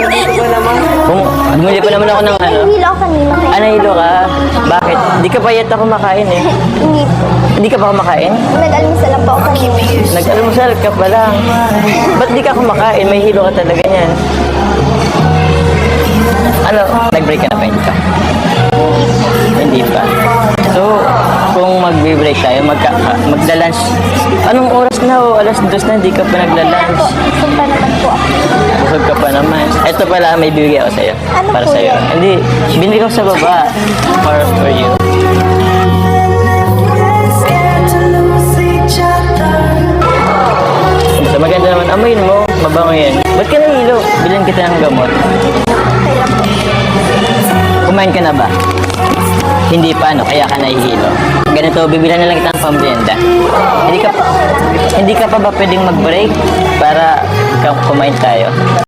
Hindi ko naman. Bumili pa naman ako ng ano. Nahihilo ako kanina. Nahilo ka? Bakit? Di ka pa yata kumakain eh. Hindi po. Hindi ka pa kumakain? Nag-almusal lang po ako kanina. Nag-almusal ka pa lang. Ba't di ka kumakain? May hilo ka talaga niyan. Ano? Nag-break ka na ba? Hindi ka? Hindi pa. So, kung magbe-break tayo, magla-lunch. Anong oras na o? Alas 2 na, hindi ka pa nagla-lunch. Po, gusto pa naman po ako. Busog ka pa naman. Ito pala, may bibigay ako sa'yo. Ano Para po sa'yo. yan? Hindi, binili ko sa baba. For you. So, maganda naman. Amoyin mo. Mabango yan. Ba't ka nahilo? Bilhan kita ng gamot. Kumain ka na ba? Hindi pa, no? Kaya ka nahihilo. Ganito, bibilan na lang kita ng pambyenda. Hindi ka pa ba pwedeng mag-break para kumain tayo?